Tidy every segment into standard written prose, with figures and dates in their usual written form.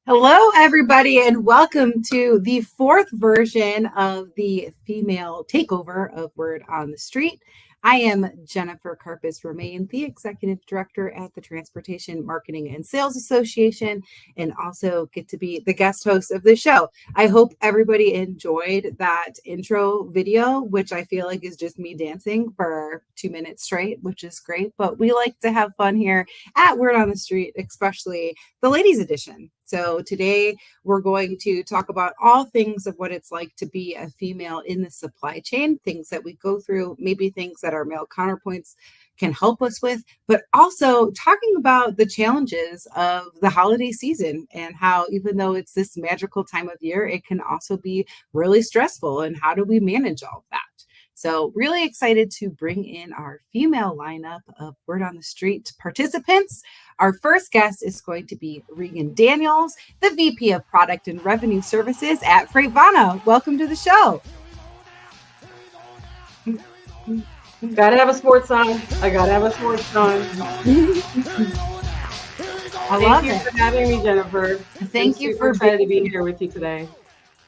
Hello, everybody, and welcome to the fourth version of the female takeover of Word on the Street. I am Jennifer Carpus Romain, the Executive Director at the Transportation Marketing and Sales Association, and also get to be the guest host of the show. I hope everybody enjoyed that intro video, which I feel like is just me dancing for 2 minutes straight, which is great. But we like to have fun here at Word on the Street, especially the ladies edition. So today we're going to talk about all things of what it's like to be a female in the supply chain, things that we go through, maybe things that our male counterpoints can help us with, but also talking about the challenges of the holiday season and how, even though it's this magical time of year, it can also be really stressful. And how do we manage all of that? So really excited to bring in our female lineup of Word on the Street participants. Our first guest is going to be Regan Daniels, the VP of Product and Revenue Services at Freightvana. Welcome to the show. Gotta have a sports song. I gotta have a sports song. Thank you for having me, Jennifer. Thank you for excited to be here with you today.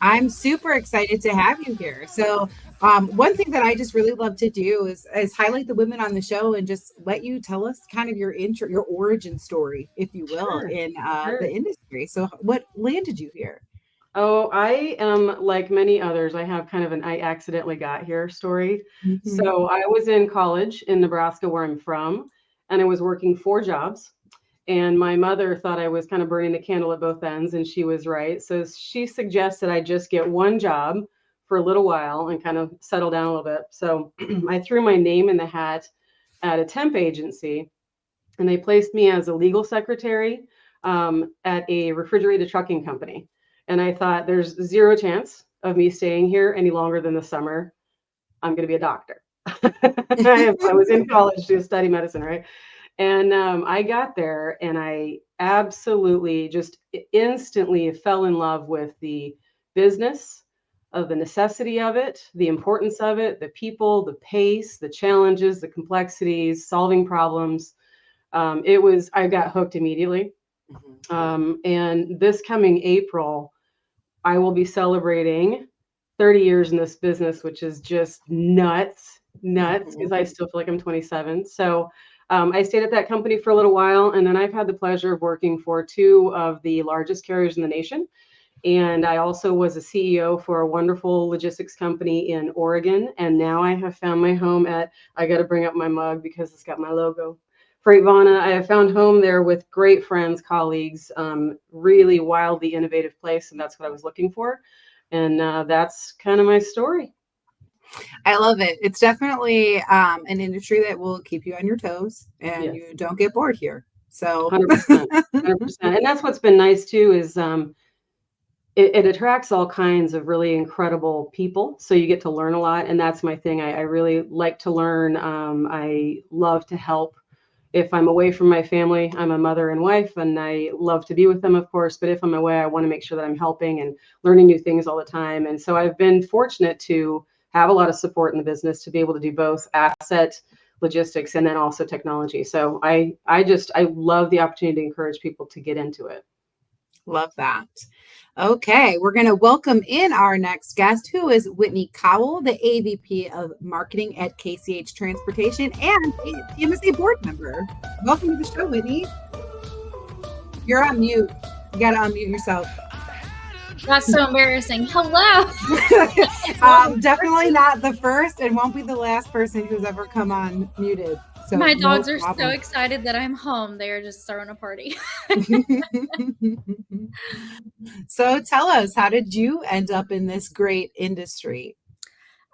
I'm super excited to have you here. So one thing that I just really love to do is highlight the women on the show and just let you tell us kind of your intro, your origin story, if you will, in the industry. So what landed you here? Oh, I am like many others. I have kind of an I accidentally got here story. Mm-hmm. So I was in college in Nebraska, where I'm from, and I was working 4 jobs. And my mother thought I was kind of burning the candle at both ends, and she was right. So she suggested I just get one job for a little while and kind of settle down a little bit. So I threw my name in the hat at a temp agency, and they placed me as a legal secretary at a refrigerated trucking company. And I thought, there's zero chance of me staying here any longer than the summer. I'm going to be a doctor. I was in college to study medicine, right? And I got there and I absolutely just instantly fell in love with the business, of the necessity of it, the importance of it, the people, the pace, the challenges, the complexities, solving problems. I got hooked immediately. And this coming April, I will be celebrating 30 years in this business, which is just nuts, because I still feel like I'm 27. So I stayed at that company for a little while, and then I've had the pleasure of working for 2 of the largest carriers in the nation. And I also was a CEO for a wonderful logistics company in Oregon. And now I have found my home I got to bring up my mug because it's got my logo. Freightvana. I have found home there with great friends, colleagues, really wildly innovative place. And that's what I was looking for. And that's kind of my story. I love it. It's definitely an industry that will keep you on your toes and you don't get bored here. So 100%. And that's what's been nice too, is it attracts all kinds of really incredible people. So you get to learn a lot. And that's my thing. I really like to learn. I love to help. If I'm away from my family, I'm a mother and wife, and I love to be with them, of course. But if I'm away, I want to make sure that I'm helping and learning new things all the time. And so I've been fortunate to have a lot of support in the business to be able to do both asset logistics and then also technology. So I love the opportunity to encourage people to get into it. Love that. Okay, we're going to welcome in our next guest, who is Whitney Cowell, the AVP of Marketing at KCH Transportation and TMSA board member. Welcome to the show, Whitney. You're on mute. You got to unmute yourself. That's so embarrassing. Hello. Definitely not the first and won't be the last person who's ever come on muted. So my dogs are so excited that I'm home. They are just throwing a party. So tell us, how did you end up in this great industry?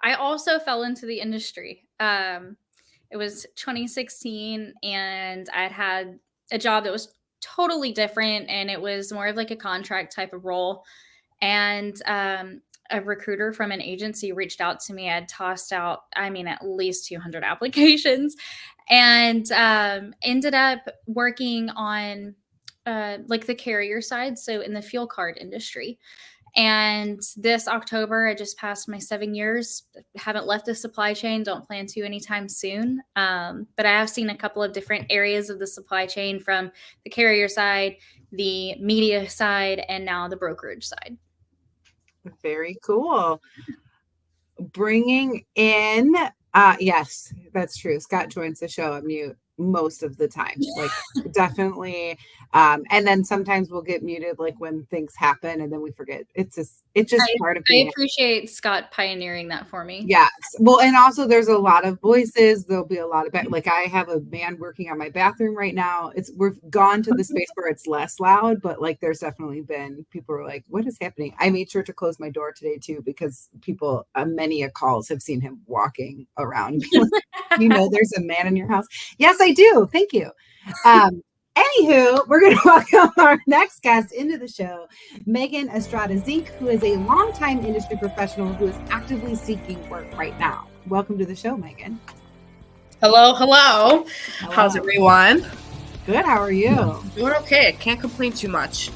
I also fell into the industry. It was 2016 and I'd had a job that was totally different, and it was more of like a contract type of role. And a recruiter from an agency reached out to me. I'd tossed out, at least 200 applications, and ended up working on like the carrier side, so in the fuel card industry. And this October, I just passed my 7 years. Haven't left the supply chain. Don't plan to anytime soon. But I have seen a couple of different areas of the supply chain, from the carrier side, the media side, and now the brokerage side. Very cool. Bringing in, yes, that's true. Scott joins the show on mute most of the time, like definitely. And then sometimes we'll get muted, like when things happen, and then we forget. It's just part of I being. appreciate Scott pioneering that for me. Yes. Well, and also there's a lot of voices. There'll be a lot of like I have a man working on my bathroom right now. We've gone to the space where it's less loud, but like there's definitely been people are like, what is happening? I made sure to close my door today too, because people many calls have seen him walking around. There's a man in your house. Yes, I do. Thank you. Anywho, we're going to welcome our next guest into the show, Megan Estrada Zink, who is a longtime industry professional who is actively seeking work right now. Welcome to the show, Megan. Hello. How's everyone? Good. How are you? Doing okay. I can't complain too much.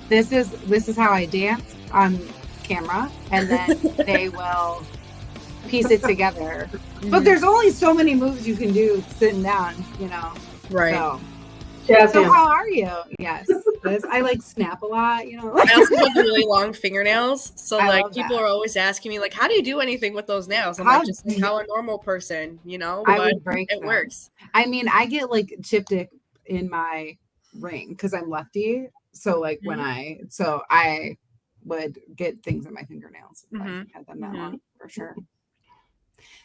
This is how I dance on camera, and then they will piece it together. But there's only so many moves you can do sitting down, Right. So how are you? Yes. I like snap a lot, I also have really long fingernails. So people are always asking me, like, how do you do anything with those nails? I'm like, just like how a normal person, but it works. I mean, I get like chipstick in my ring because I'm lefty. So like when I would get things in my fingernails if I had them that long, for sure.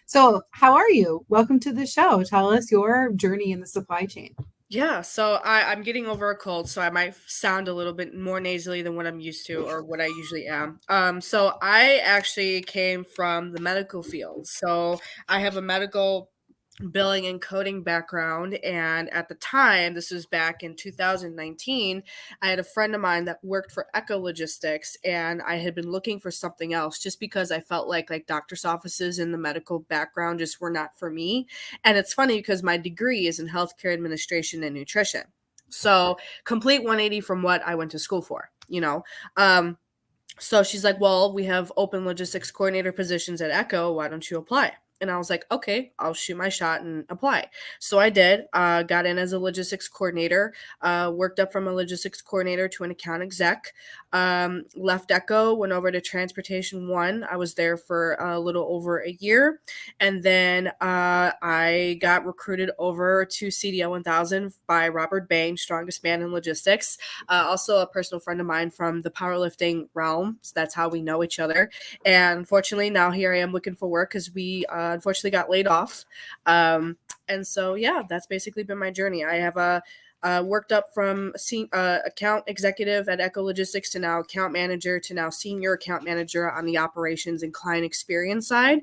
So how are you? Welcome to the show. Tell us your journey in the supply chain. Yeah, so I'm getting over a cold, so I might sound a little bit more nasally than what I'm used to or what I usually am. So I actually came from the medical field. So I have a medical billing and coding background, and at the time, this was back in 2019, I had a friend of mine that worked for Echo Logistics, and I had been looking for something else just because I felt like doctor's offices in the medical background just were not for me. And it's funny because my degree is in healthcare administration and nutrition, so complete 180 from what I went to school for. So she's like, well, we have open logistics coordinator positions at Echo, why don't you apply? And I was like, okay, I'll shoot my shot and apply. So I did, got in as a logistics coordinator, worked up from a logistics coordinator to an account exec, left Echo, went over to Transportation One. I was there for a little over a year. And then I got recruited over to CDL 1000 by Robert Bain, strongest man in logistics, also a personal friend of mine from the powerlifting realm. So that's how we know each other. And unfortunately, now here I am looking for work because we unfortunately got laid off. And so, yeah, that's basically been my journey. I have worked up from account executive at Echo Logistics to now account manager to now senior account manager on the operations and client experience side.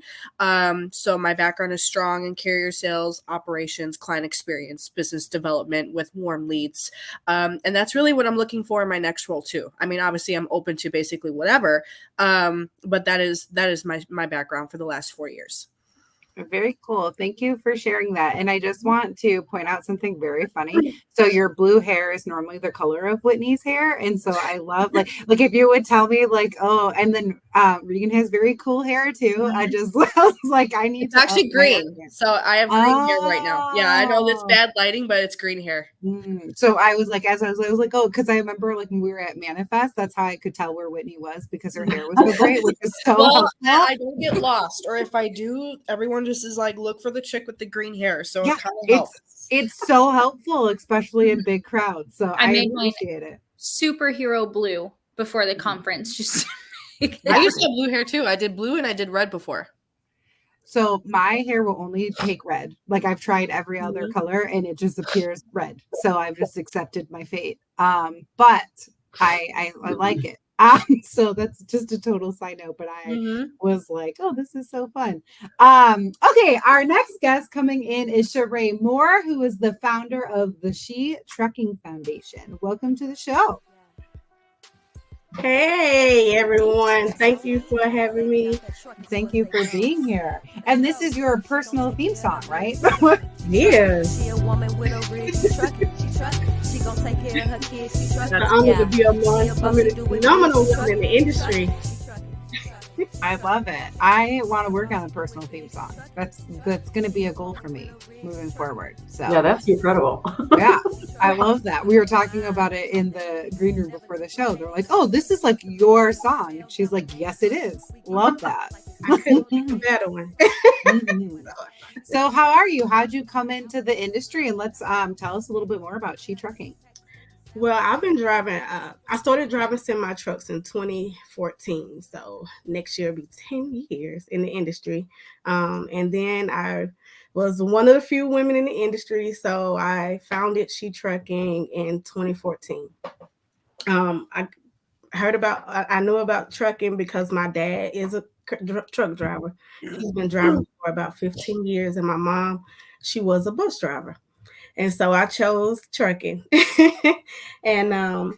So my background is strong in carrier sales, operations, client experience, business development with warm leads. And that's really what I'm looking for in my next role too. I mean, obviously I'm open to basically whatever, but that is my background for the last 4 years. Very cool. Thank you for sharing that. And I just want to point out something very funny. So your blue hair is normally the color of Whitney's hair. And so I love like if you would tell me like, oh, and then Regan has very cool hair too. I was like, I need it's to actually green. So I have green hair right now. Yeah, I know that's bad lighting, but it's green hair. So I was like, I was like, oh, because I remember like when we were at Manifest, that's how I could tell where Whitney was because her hair was so great, which is so helpful. I don't get lost, or if I do, everyone just is like, look for the chick with the green hair. So yeah, it kind of helps. It's so helpful, especially in big crowds. So I appreciate it. Superhero blue before the conference. Just I used to have blue hair too. I did blue and I did red before. So my hair will only take red. Like I've tried every other color and it just appears red. So I've just accepted my fate. But I like it. So that's just a total side note, but I was like, oh, this is so fun. Okay, our next guest coming in is Sheree Moore, who is the founder of the She Trucking Foundation. Welcome to the show. Hey everyone, thank you for having me. Thank you for being here. And this is your personal theme song, right? Yes. She a woman with a rig, she truck, she gon' take care of her kids, she truck. The honor to be among some of the phenomenal women in the industry. I love it. I want to work on a personal theme song. That's going to be a goal for me moving forward. So Yeah, that's incredible. yeah, I love that. We were talking about it in the green room before the show. They're like, "Oh, this is like your song." She's like, "Yes, it is." Love that. I couldn't pick a better one. Mhm. So, how are you? How'd you come into the industry? And let's tell us a little bit more about She Trucking. Well, I've been driving. I started driving semi trucks in 2014, so next year will be 10 years in the industry. And then I was one of the few women in the industry, so I founded She Trucking in 2014. I I knew about trucking because my dad is a truck driver. He's been driving for about 15 years, and my mom, she was a bus driver. And so I chose trucking. And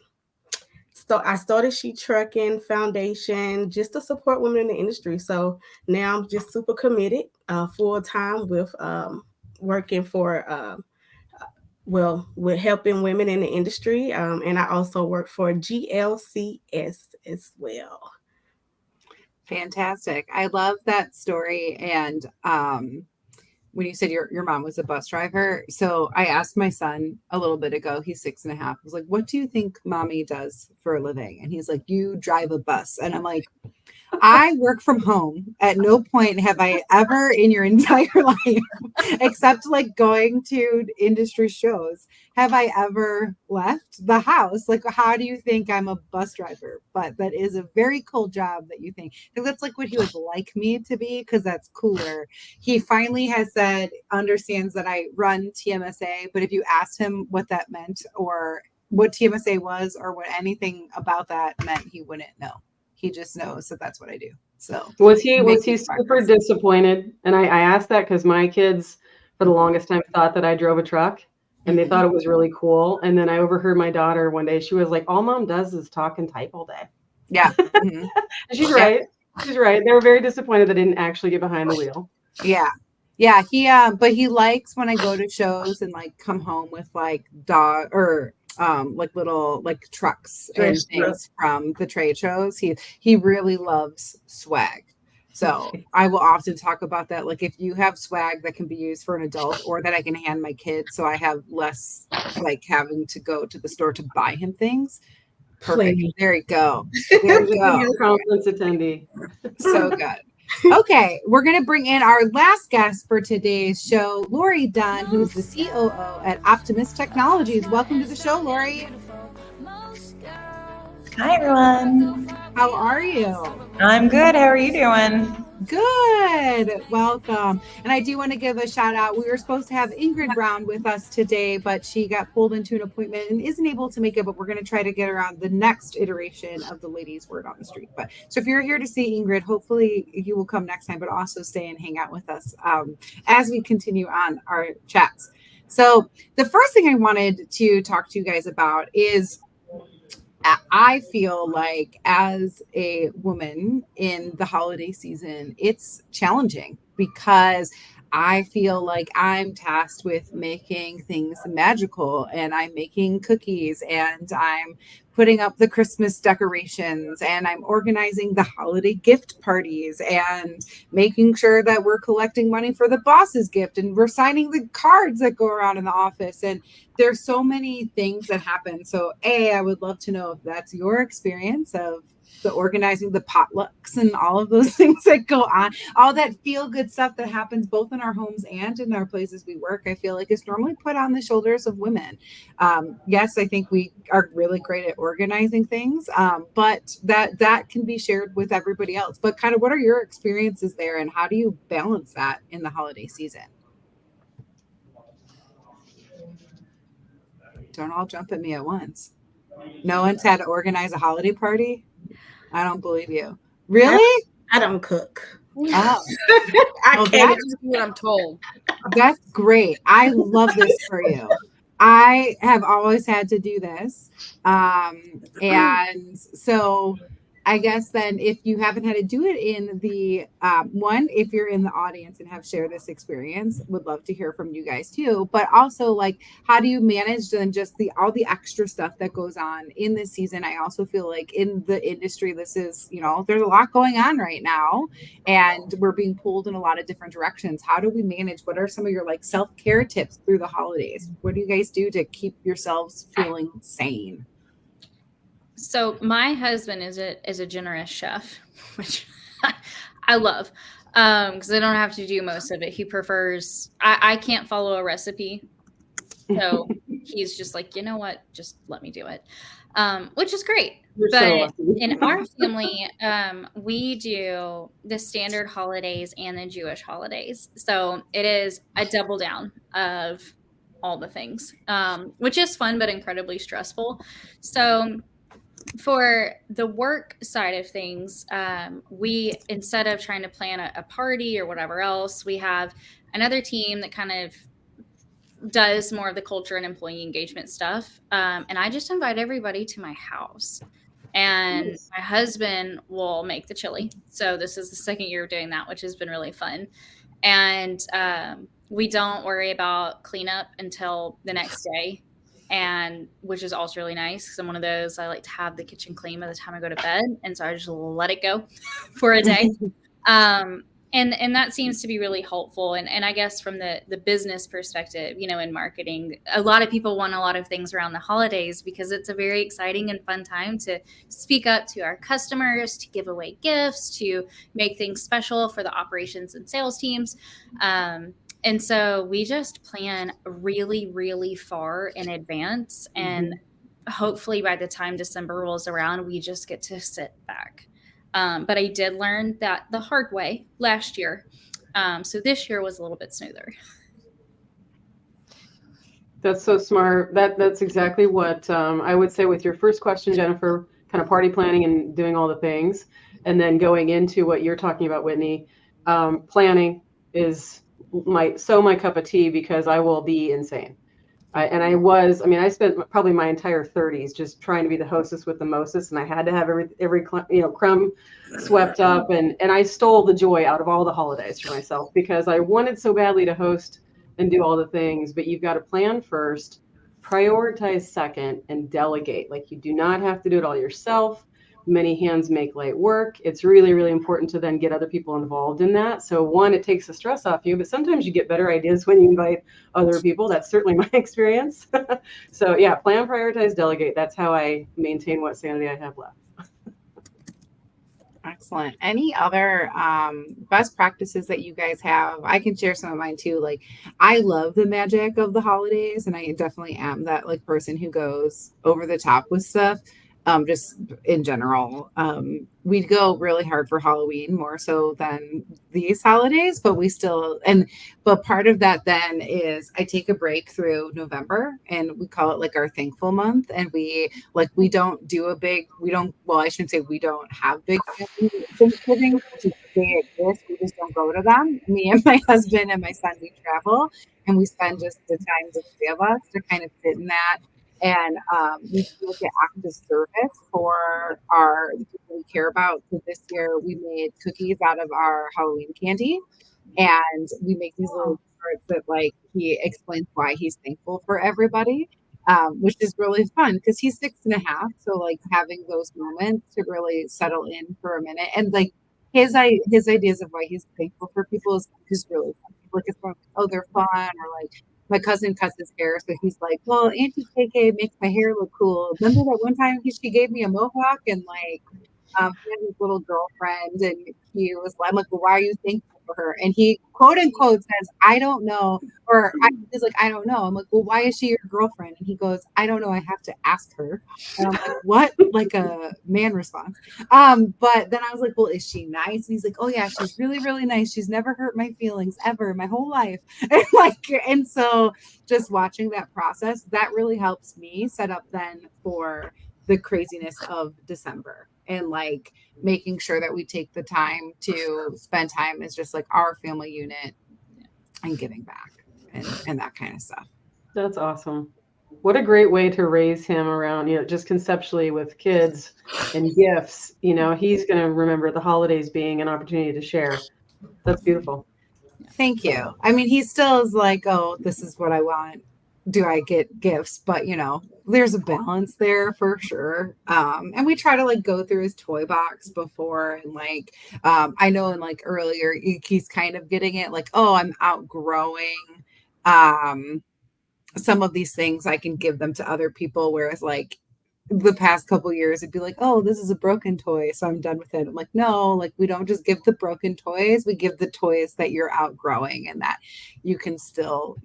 so I started She Trucking Foundation just to support women in the industry. So now I'm just super committed full time with working for with helping women in the industry. And I also work for GLCS as well. Fantastic. I love that story. And when you said your mom was a bus driver, so I asked my son a little bit ago, he's 6.5. I was like, "What do you think mommy does for a living?" And he's like, "You drive a bus." And I'm like, I work from home. At no point have I ever in your entire life, except like going to industry shows, have I ever left the house. Like, how do you think I'm a bus driver? But that is a very cool job that you think. I think that's like what he would like me to be, because that's cooler. He finally has said, understands that I run TMSA, but if you asked him what that meant or what TMSA was or what anything about that meant, he wouldn't know. He just knows that that's what I do. So Was he making super progress. disappointed? And I asked that because my kids, for the longest time, thought that I drove a truck, and they thought it was really cool. And then I overheard my daughter one day. She was like, "All mom does is talk and type all day." Yeah. Mhm. And she's right. She's right. They were very disappointed that I didn't actually get behind the wheel. Yeah. Yeah. He but he likes when I go to shows and like come home with like dog or like little like trucks and things from the trade shows. He really loves swag. So I will often talk about that. Like, if you have swag that can be used for an adult or that I can hand my kids, so I have less like having to go to the store to buy him things. Perfect. Please. There you go. There you go. Your conference attendee. So good. Okay, we're going to bring in our last guest for today's show, Lori Dunn, who's the COO at Optimus Technologies. Welcome to the show, Lori. Hi, everyone. How are you? I'm good. How are you doing? Good. Welcome. And I do want to give a shout out. We were supposed to have Ingrid Brown with us today, but she got pulled into an appointment and isn't able to make it, but we're going to try to get her on the next iteration of the Ladies Word on the Street. But so if you're here to see Ingrid, hopefully you will come next time, but also stay and hang out with us as we continue on our chats. So the first thing I wanted to talk to you guys about is I feel like as a woman in the holiday season, it's challenging because I feel like I'm tasked with making things magical, and I'm making cookies, and I'm putting up the Christmas decorations, and I'm organizing the holiday gift parties, and making sure that we're collecting money for the boss's gift, and we're signing the cards that go around in the office. And there's so many things that happen. So I would love to know if that's your experience of the organizing, the potlucks and all of those things that go on, all that feel good stuff that happens both in our homes and in our places we work. I feel like it's normally put on the shoulders of women. Yes, I think we are really great at organizing things, but that can be shared with everybody else. But kind of what are your experiences there, and how do you balance that in the holiday season? Don't all jump at me at once. No one's had to organize a holiday party? I don't believe you. Really? I don't cook. Oh, I well, can't. That's what I'm told. that's great. I love this for you. I have always had to do this. And so I guess then if you haven't had to do it in the one, if you're in the audience and have shared this experience, would love to hear from you guys too. But also like, how do you manage then just all the extra stuff that goes on in this season? I also feel like in the industry, this is, there's a lot going on right now and we're being pulled in a lot of different directions. How do we manage? What are some of your like self-care tips through the holidays? What do you guys do to keep yourselves feeling sane? So my husband is a generous chef, which I love because I don't have to do most of it. He prefers, I can't follow a recipe. So he's just like, you know what, just let me do it, which is great. You're so But lucky. in our family, we do the standard holidays and the Jewish holidays. So it is a double down of all the things, which is fun, but incredibly stressful. So for the work side of things, we, instead of trying to plan a party or whatever else, we have another team that kind of does more of the culture and employee engagement stuff. And I just invite everybody to my house. And Nice. my husband will make the chili. So this is the second year of doing that, which has been really fun. And we don't worry about cleanup until the next day, and which is also really nice because I'm one of those, I like to have the kitchen clean by the time I go to bed, and so I just let it go for a day. And that seems to be really helpful. And I guess from the business perspective, in marketing, a lot of people want a lot of things around the holidays because it's a very exciting and fun time to speak up to our customers, to give away gifts, to make things special for the operations and sales teams. And so we just plan really, really far in advance. And hopefully by the time December rolls around, we just get to sit back. But I did learn that the hard way last year. So this year was a little bit smoother. That's so smart. That's exactly what I would say with your first question, Jennifer, kind of party planning and doing all the things. And then going into what you're talking about, Whitney, planning is my cup of tea because I will be insane. I spent probably my entire 30s just trying to be the hostess with the mostest, and I had to have every crumb swept up, and I stole the joy out of all the holidays for myself because I wanted so badly to host and do all the things. But you've got to plan first, prioritize second, and delegate. Like, you do not have to do it all yourself. Many hands make light work. It's really, really important to then get other people involved in that. So one, it takes the stress off you, but sometimes you get better ideas when you invite other people. That's certainly my experience. So yeah, plan, prioritize, delegate. That's how I maintain what sanity I have left. Excellent. Any other best practices that you guys have? I can share some of mine too. Like, I love the magic of the holidays, and I definitely am that like person who goes over the top with stuff. Just in general, we'd go really hard for Halloween more so than these holidays, but but part of that then is I take a break through November, and we call it like our thankful month. And we don't do I shouldn't say we don't have big Thanksgiving, which is they exist. We just don't go to them. Me and my husband and my son, we travel and we spend just the time, the three of us, to kind of sit in that. And we look at active service for the people we care about. So this year we made cookies out of our Halloween candy, and we make these little cards that like he explains why he's thankful for everybody, which is really fun because he's 6.5. So like having those moments to really settle in for a minute, and like his ideas of why he's thankful for people is just really fun. Like it's from, oh, they're fun, or like my cousin cuts his hair, so he's like, well, Auntie KK makes my hair look cool. Remember that one time she gave me a mohawk, and like he had his little girlfriend, and I'm like, well, why are you thankful for her? And he quote unquote says, I don't know, he's like, I don't know. I'm like, well, why is she your girlfriend? And he goes, I don't know. I have to ask her. And I'm like, what? Like a man response. But then I was like, well, is she nice? And he's like, oh yeah, she's really, really nice. She's never hurt my feelings ever, my whole life. And so just watching that process, that really helps me set up then for the craziness of December, and like making sure that we take the time to spend time as just like our family unit and giving back and that kind of stuff. That's awesome. What a great way to raise him around, just conceptually with kids and gifts. He's going to remember the holidays being an opportunity to share. That's beautiful. Thank you. I mean, he still is like, oh, this is what I want. Do I get gifts? But there's a balance there for sure. And we try to like go through his toy box before, and like I know in like earlier he's kind of getting it like, oh, I'm outgrowing some of these things. I can give them to other people, whereas like the past couple years it'd be like, oh, this is a broken toy, so I'm done with it. I'm like, no, like we don't just give the broken toys, we give the toys that you're outgrowing and that you can still,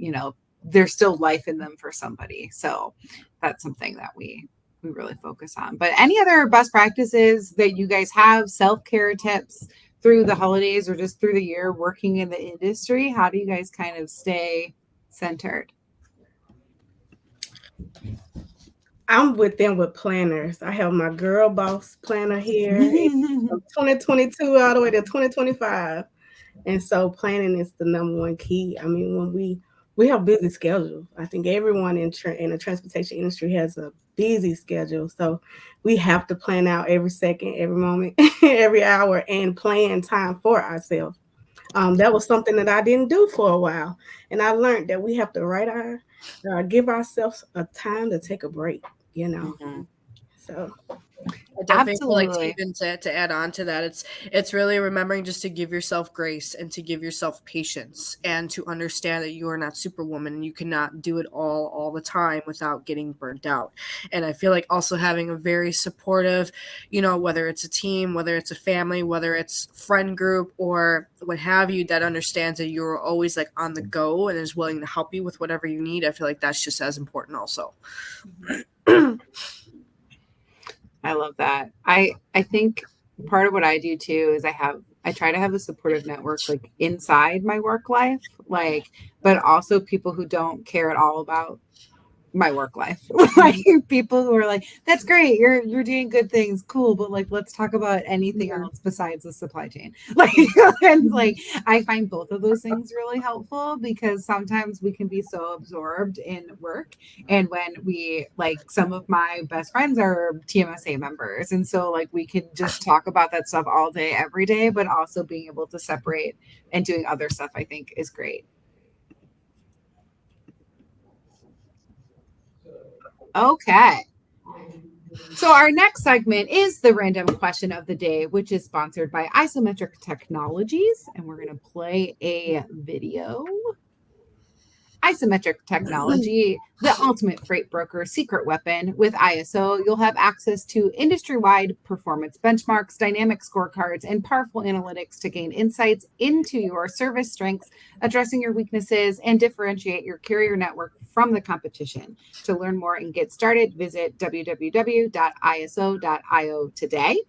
there's still life in them for somebody. So that's something that we really focus on. But any other best practices that you guys have, self-care tips through the holidays or just through the year working in the industry? How do you guys kind of stay centered? I'm with them with planners. I have my girl boss planner here from 2022 all the way to 2025. And so planning is the number one key. I mean, when we have busy schedule. I think everyone in the transportation industry has a busy schedule. So we have to plan out every second, every moment, every hour, and plan time for ourselves. That was something that I didn't do for a while. And I learned that we have to give ourselves a time to take a break, So I definitely feel like Absolutely. Stephen, to add on to that, it's really remembering just to give yourself grace and to give yourself patience and to understand that you are not Superwoman and you cannot do it all the time without getting burnt out. And I feel like also having a very supportive, whether it's a team, whether it's a family, whether it's friend group or what have you, that understands that you're always like on the go and is willing to help you with whatever you need. I feel like that's just as important also. I love that. I think part of what I do too is I try to have a supportive network like inside my work life, like, but also people who don't care at all about my work life. Like people who are like, that's great, you're doing good things, cool, but like let's talk about anything else besides the supply chain. Like and like I find both of those things really helpful because sometimes we can be so absorbed in work, and when we like some of my best friends are TMSA members, and so like we can just talk about that stuff all day every day, but also being able to separate and doing other stuff I think is great. Okay. So our next segment is the random question of the day, which is sponsored by Isometric Technologies. And we're going to play a video. Isometric Technology, the ultimate freight broker secret weapon. With ISO, you'll have access to industry-wide performance benchmarks, dynamic scorecards, and powerful analytics to gain insights into your service strengths, addressing your weaknesses, and differentiate your carrier network from the competition. To learn more and get started, visit www.iso.io today.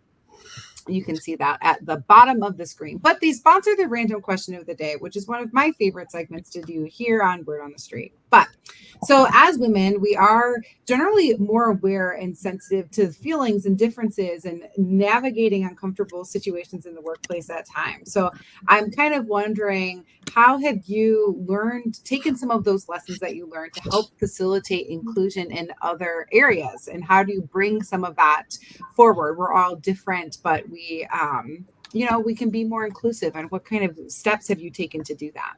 You can see that at the bottom of the screen. But they sponsor the random question of the day, which is one of my favorite segments to do here on Word on the Street. But so as women, we are generally more aware and sensitive to feelings and differences and navigating uncomfortable situations in the workplace at times. So I'm kind of wondering, how have you taken some of those lessons that you learned to help facilitate inclusion in other areas? And how do you bring some of that forward? We're all different, but we can be more inclusive. And what kind of steps have you taken to do that?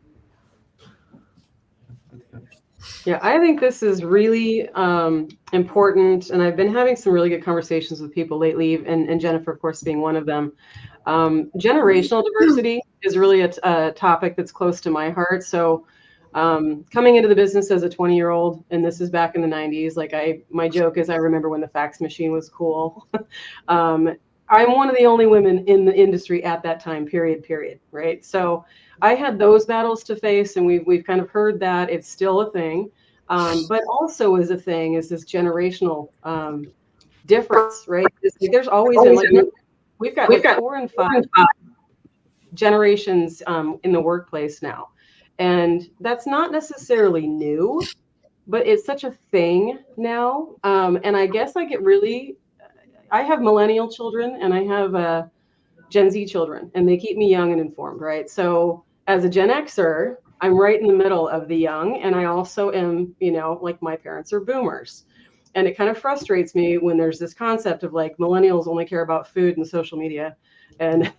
Yeah, I think this is really important. And I've been having some really good conversations with people lately, and Jennifer, of course, being one of them. Generational diversity is really a topic that's close to my heart. So coming into the business as a 20-year-old, and this is back in the 90s, like my joke is I remember when the fax machine was cool. I'm one of the only women in the industry at that time, period, right? So I had those battles to face, and we've kind of heard that it's still a thing, but also is a thing is this generational difference, right? There's always been like we've got 4 and 5 generations in the workplace now, and that's not necessarily new, but it's such a thing now. And I guess I have millennial children and I have Gen Z children, and they keep me young and informed, right? So as a Gen Xer, I'm right in the middle of the young, and I also am, like my parents are boomers. And it kind of frustrates me when there's this concept of like millennials only care about food and social media, and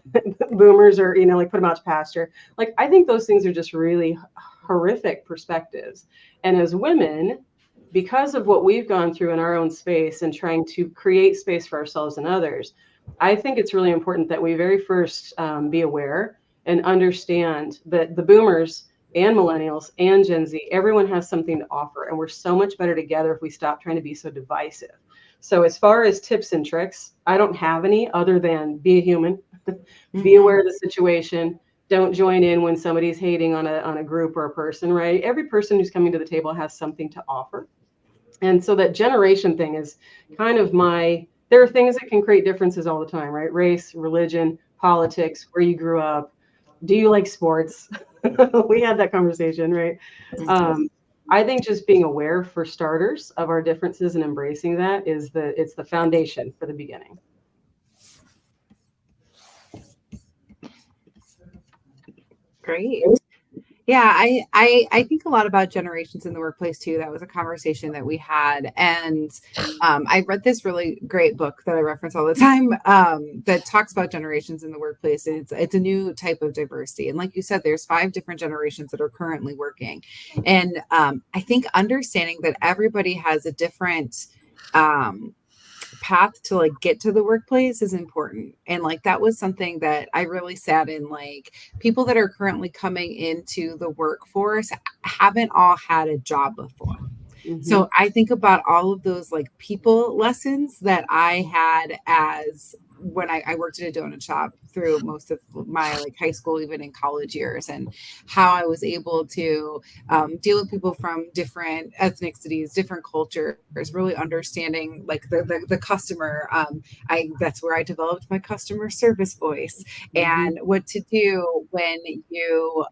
boomers are, like put them out to pasture. Like, I think those things are just really horrific perspectives. And as women, because of what we've gone through in our own space and trying to create space for ourselves and others, I think it's really important that we very first be aware and understand that the boomers and millennials and Gen Z, everyone has something to offer. And we're so much better together if we stop trying to be so divisive. So as far as tips and tricks, I don't have any other than be a human, be aware of the situation. Don't join in when somebody's hating on a group or a person, right? Every person who's coming to the table has something to offer. And so that generation thing is kind of there are things that can create differences all the time, right? Race, religion, politics, where you grew up. Do you like sports? We had that conversation, right? I think just being aware, for starters, of our differences and embracing that it's the foundation for the beginning. Great. Yeah, I think a lot about generations in the workplace too. That was a conversation that we had, and I read this really great book that I reference all the time that talks about generations in the workplace. It's a new type of diversity, and like you said, there's 5 different generations that are currently working, and I think understanding that everybody has a different path to like get to the workplace is important. And like that was something that I really sat in, like people that are currently coming into the workforce haven't all had a job before. So I think about all of those like people lessons that I had as when I worked at a donut shop through most of my like high school, even in college years, and how I was able to deal with people from different ethnicities, different cultures, really understanding like the customer. That's where I developed my customer service voice and what to do when you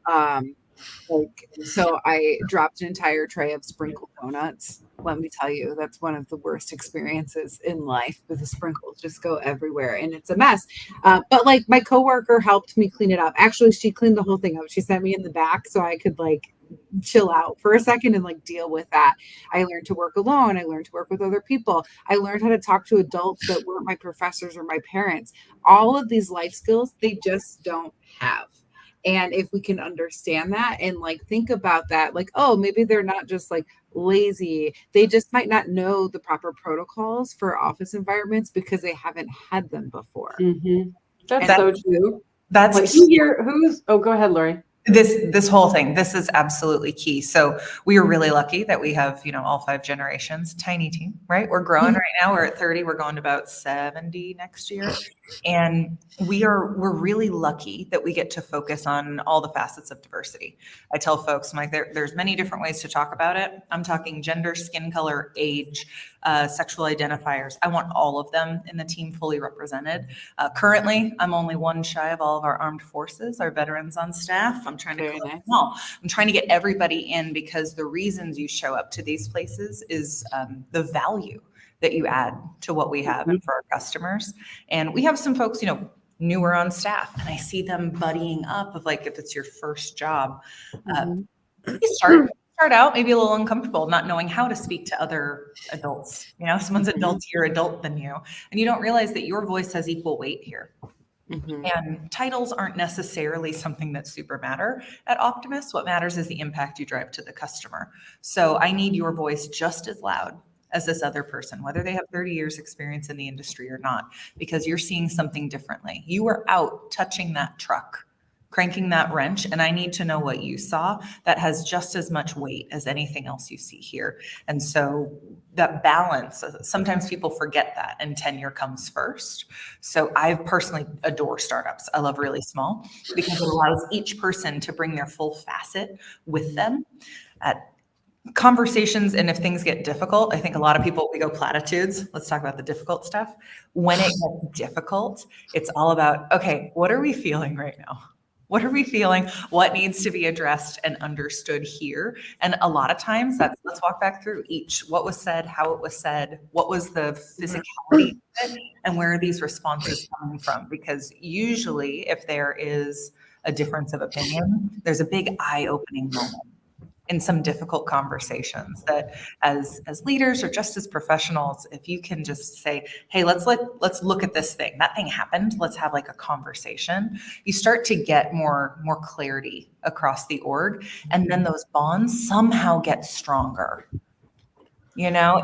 so I dropped an entire tray of sprinkled donuts. Let me tell you, that's one of the worst experiences in life, with the sprinkles just go everywhere and it's a mess. But like my coworker helped me clean it up. Actually, she cleaned the whole thing up. She sent me in the back so I could like chill out for a second and like deal with that. I learned to work alone. I learned to work with other people. I learned how to talk to adults that weren't my professors or my parents. All of these life skills they just don't have. And if we can understand that and like think about that, like, oh, maybe they're not just like lazy. They just might not know the proper protocols for office environments because they haven't had them before. That's so true. That's like go ahead, Lori. This whole thing, this is absolutely key. So we are really lucky that we have, all 5 generations, tiny team, right? We're growing right now. We're at 30. We're going to about 70 next year. And we're really lucky that we get to focus on all the facets of diversity. I tell folks, I'm like, there's many different ways to talk about it. I'm talking gender, skin color, age, sexual identifiers. I want all of them in the team fully represented. Currently, I'm only one shy of all of our armed forces, our veterans on staff. I'm trying to I'm trying to get everybody in, because the reasons you show up to these places is the value that you add to what we have and for our customers. And we have some folks, newer on staff, and I see them buddying up of like, if it's your first job, you start out maybe a little uncomfortable, not knowing how to speak to other adults. Someone's adultier adult than you, and you don't realize that your voice has equal weight here. And titles aren't necessarily something that super matter at Optimus. What matters is the impact you drive to the customer. So I need your voice just as loud as this other person, whether they have 30 years experience in the industry or not, because you're seeing something differently. You are out touching that truck, cranking that wrench, and I need to know what you saw that has just as much weight as anything else you see here. And so that balance, sometimes people forget that, and tenure comes first. So I personally adore startups. I love really small because it allows each person to bring their full facet with them at conversations. And if things get difficult, I think a lot of people, we go platitudes. Let's talk about the difficult stuff. When it gets difficult, it's all about, okay, what are we feeling right now? What are we feeling? What needs to be addressed and understood here? And a lot of times let's walk back through what was said, how it was said, what was the physicality of it, and where are these responses coming from? Because usually if there is a difference of opinion, there's a big eye-opening moment in some difficult conversations that as leaders or just as professionals, if you can just say, hey, let's look at this thing. That thing happened. Let's have like a conversation. You start to get more clarity across the org. And then those bonds somehow get stronger. You know,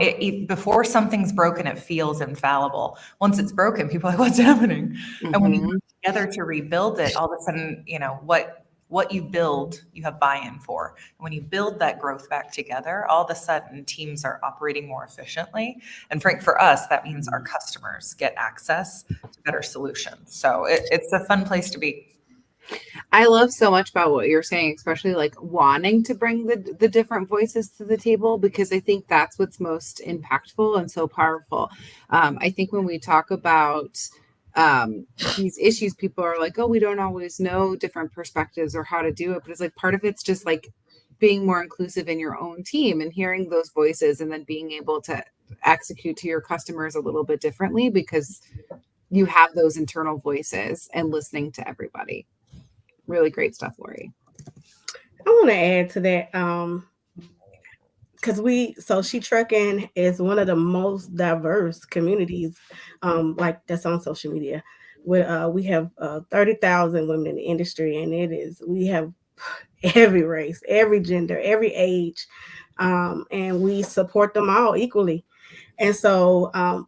before something's broken, it feels infallible. Once it's broken, people are like, what's happening? And when you work together to rebuild it, all of a sudden, you know, what you build, you have buy-in for. And when you build that growth back together, all of a sudden teams are operating more efficiently. And for us, that means our customers get access to better solutions. So it's a fun place to be. I love so much about what you're saying, especially like wanting to bring the different voices to the table, because I think that's what's most impactful and so powerful. I think when we talk about these issues, people are like, oh, we don't always know different perspectives or how to do it. But it's like part of it's just like being more inclusive in your own team and hearing those voices and then being able to execute to your customers a little bit differently because you have those internal voices and listening to everybody. Really great stuff, Lori. I want to add to that because She Trucking is one of the most diverse communities like that's on social media. We have 30,000 women in the industry, and we have every race, every gender, every age, and we support them all equally. And so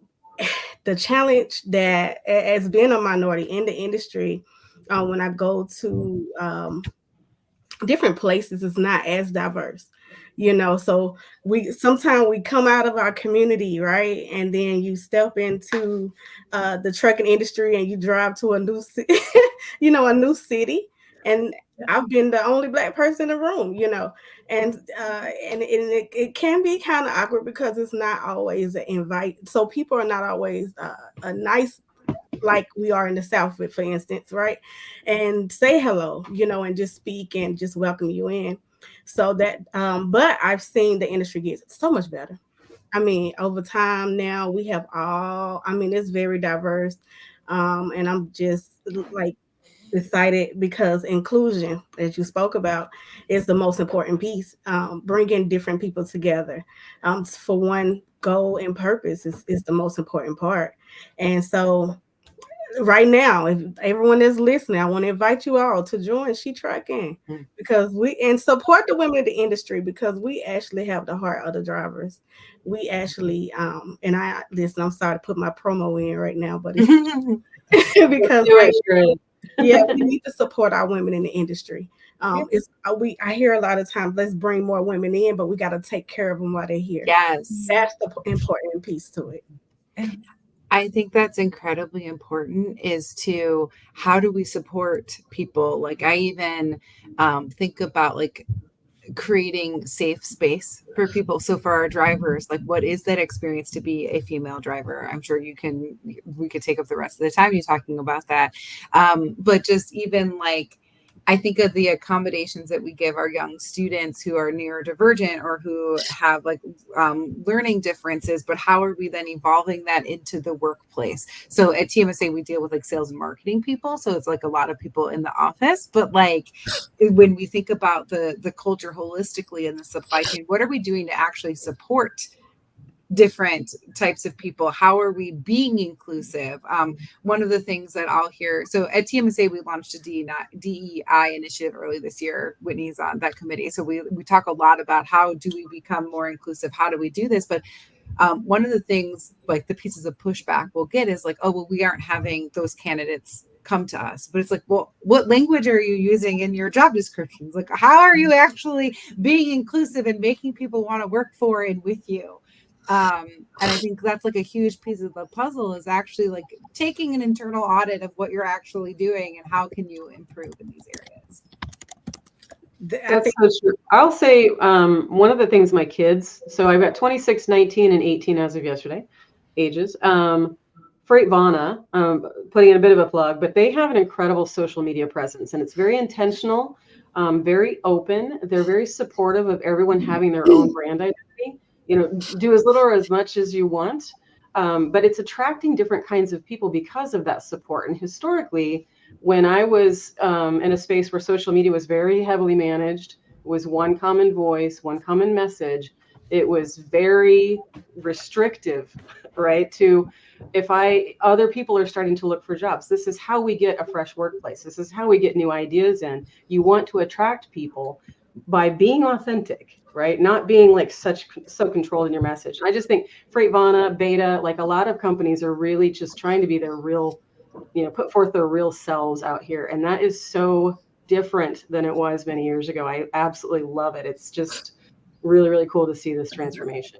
the challenge that as being a minority in the industry, when I go to different places, is not as diverse, you know. So sometimes we come out of our community, right, and then you step into the trucking industry and you drive to a new city, a new city, and I've been the only Black person in the room, you know, and it can be kind of awkward because it's not always an invite. So people are not always a nice, like we are in the South, for instance, right? And say hello, you know, and just speak and just welcome you in. So that, but I've seen the industry get so much better. I mean, over time now we have it's very diverse. And I'm just like excited because inclusion, as you spoke about, is the most important piece. Bringing different people together for one goal and purpose is the most important part. And so right now, if everyone is listening, I want to invite you all to join She Trucking because and support the women in the industry, because we actually have the heart of the drivers. We actually, I'm sorry to put my promo in right now, but it's because we need to support our women in the industry. I hear a lot of times, let's bring more women in, but we got to take care of them while they're here. Yes, that's the important piece to it. I think that's incredibly important, is to how do we support people? Like I even think about like creating safe space for people. So for our drivers, like what is that experience to be a female driver? I'm sure we could take up the rest of the time you talking about that. But just even like, I think of the accommodations that we give our young students who are neurodivergent or who have like learning differences, but how are we then evolving that into the workplace? So at TMSA, we deal with like sales and marketing people. So it's like a lot of people in the office, but like when we think about the culture holistically in the supply chain, what are we doing to actually support different types of people? How are we being inclusive? One of the things that I'll hear, so at TMSA, we launched a DEI initiative early this year. Whitney's on that committee. So we talk a lot about how do we become more inclusive? How do we do this? But one of the things, like the pieces of pushback we'll get is like, oh, well, we aren't having those candidates come to us. But it's like, well, what language are you using in your job descriptions? Like, how are you actually being inclusive and making people want to work for and with you? And I think that's like a huge piece of the puzzle, is actually like taking an internal audit of what you're actually doing and how can you improve in these areas. That's so true. I'll say one of the things my kids, so I've got 26, 19, and 18 as of yesterday, ages. Freightvana, putting in a bit of a plug, but they have an incredible social media presence, and it's very intentional, very open. They're very supportive of everyone having their own brand identity. You know, do as little or as much as you want, but it's attracting different kinds of people because of that support. And historically, When I was in a space where social media was very heavily managed, was one common voice, one common message, it was very restrictive, right? To if other people are starting to look for jobs, this is how we get a fresh workplace. This is how we get new ideas in. You want to attract people by being authentic, right? Not being like so controlled in your message. I just think Freightvana, Beta, like a lot of companies are really just trying to be their real, put forth their real selves out here. And that is so different than it was many years ago. I absolutely love it. It's just really, really cool to see this transformation.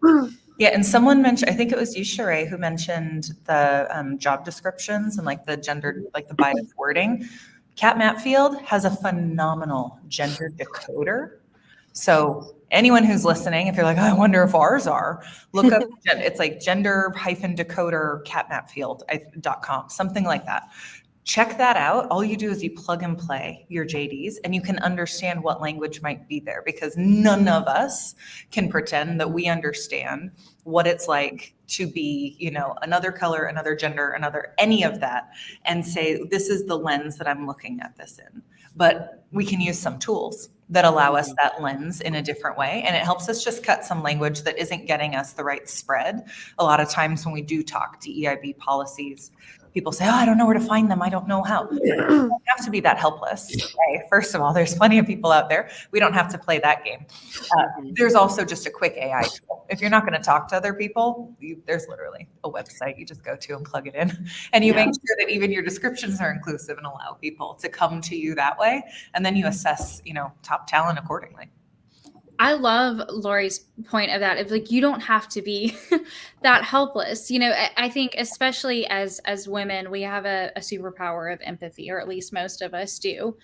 Yeah, and someone mentioned, I think it was you, Sheree, who mentioned the job descriptions and like the gendered, like the bias wording. Kat Matfield has a phenomenal gender decoder. So anyone who's listening, if you're like, I wonder if ours are, look up, it's like gender-decoder katmatfield.com, something like that. Check that out. All you do is you plug and play your JDs and you can understand what language might be there, because none of us can pretend that we understand what it's like to be, another color, another gender, any of that, and say, this is the lens that I'm looking at this in. But we can use some tools that allow us that lens in a different way. And it helps us just cut some language that isn't getting us the right spread. A lot of times when we do talk DEIB policies, people say, I don't know where to find them. I don't know how. You don't have to be that helpless. Okay? First of all, there's plenty of people out there. We don't have to play that game. There's also just a quick AI tool. If you're not going to talk to other people, there's literally a website you just go to and plug it in. And you make sure that even your descriptions are inclusive and allow people to come to you that way. And then you assess, top talent accordingly. I love Lori's point of that. Of like, you don't have to be that helpless. I think especially as women, we have a superpower of empathy, or at least most of us do.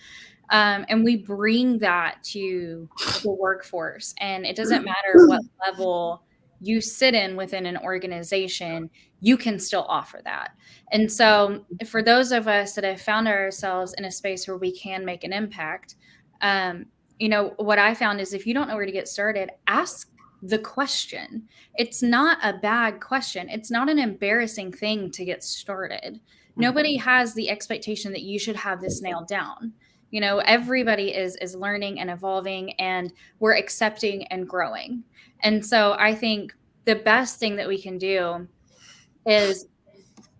And we bring that to the workforce. And it doesn't matter what level you sit in within an organization, you can still offer that. And so for those of us that have found ourselves in a space where we can make an impact, what I found is if you don't know where to get started, ask the question. It's not a bad question. It's not an embarrassing thing to get started. Nobody has the expectation that you should have this nailed down. Everybody is learning and evolving, and we're accepting and growing. And so I think the best thing that we can do is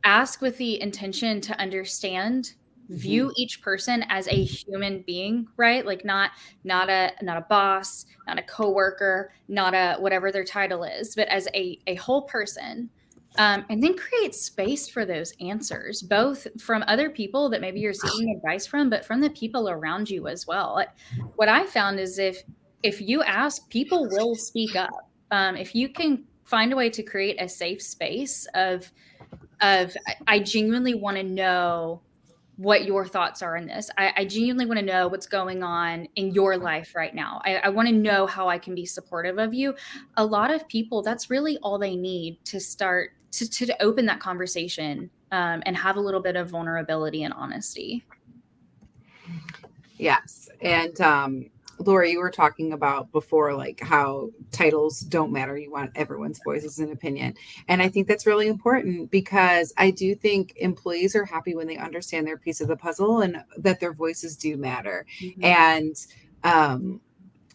ask with the intention to understand, view each person as a human being, right? Like not a boss, not a coworker, not a whatever their title is, but as a whole person. And then create space for those answers, both from other people that maybe you're seeking advice from, but from the people around you as well. What I found is if you ask, people will speak up. If you can find a way to create a safe space of I genuinely want to know what your thoughts are in this. I genuinely want to know what's going on in your life right now. I want to know how I can be supportive of you. A lot of people, that's really all they need to start to open that conversation and have a little bit of vulnerability and honesty. Yes. And Lori, you were talking about before, like how titles don't matter. You want everyone's voices and opinion. And I think that's really important, because I do think employees are happy when they understand their piece of the puzzle and that their voices do matter. And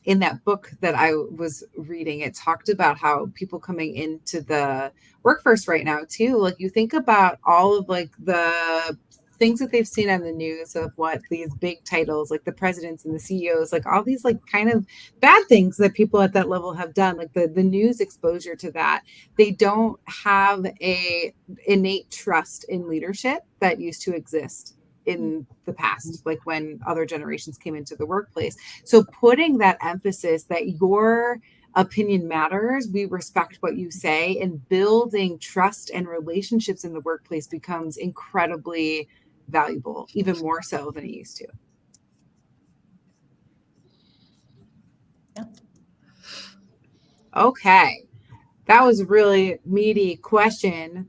in that book that I was reading, it talked about how people coming into the workforce right now too, like you think about all of like the things that they've seen on the news of what these big titles, like the presidents and the CEOs, like all these like kind of bad things that people at that level have done, like the news exposure to that, they don't have a innate trust in leadership that used to exist in the past, like when other generations came into the workplace. So putting that emphasis that your opinion matters, we respect what you say, and building trust and relationships in the workplace becomes incredibly valuable, even more so than it used to. Yeah. Okay. That was a really meaty question.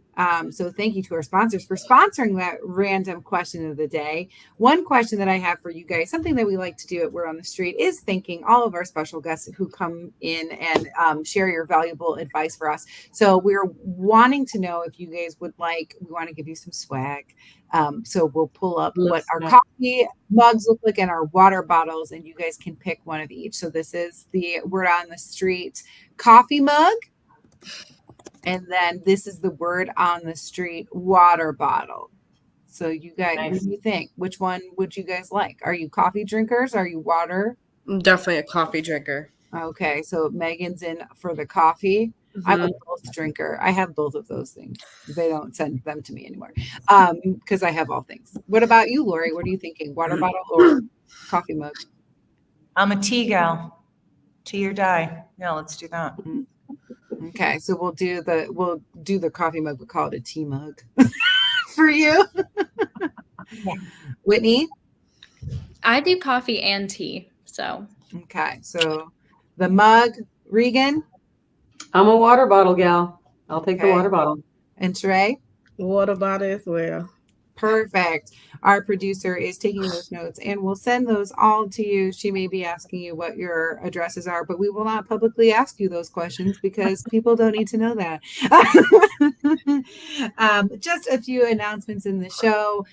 So thank you to our sponsors for sponsoring that random question of the day. One question that I have for you guys, something that we like to do at Word on the Street, is thanking all of our special guests who come in and share your valuable advice for us. So we're wanting to know if you guys would like, we want to give you some swag. So we'll pull up what our coffee mugs look like and our water bottles, and you guys can pick one of each. So this is the Word on the Street coffee mug. And then this is the Word on the Street water bottle. So you guys, what do you think? Which one would you guys like? Are you coffee drinkers? Are you water? I'm definitely a coffee drinker. Okay, so Megan's in for the coffee. I'm a both drinker. I have both of those things. They don't send them to me anymore because I have all things. What about you, Lori? What are you thinking? Water bottle or coffee mug? I'm a tea gal. Tea or die. Yeah, let's do that. Okay, so we'll do the coffee mug. We'll call it a tea mug for you. Whitney? I do coffee and tea. So Okay, so the mug, Regan? I'm a water bottle gal. I'll take the Okay. water bottle. And Sheree? Water bottle as well. Perfect. Our producer is taking those notes and we'll send those all to you. She may be asking you what your addresses are, but we will not publicly ask you those questions because people don't need to know that. Just a few announcements in the show.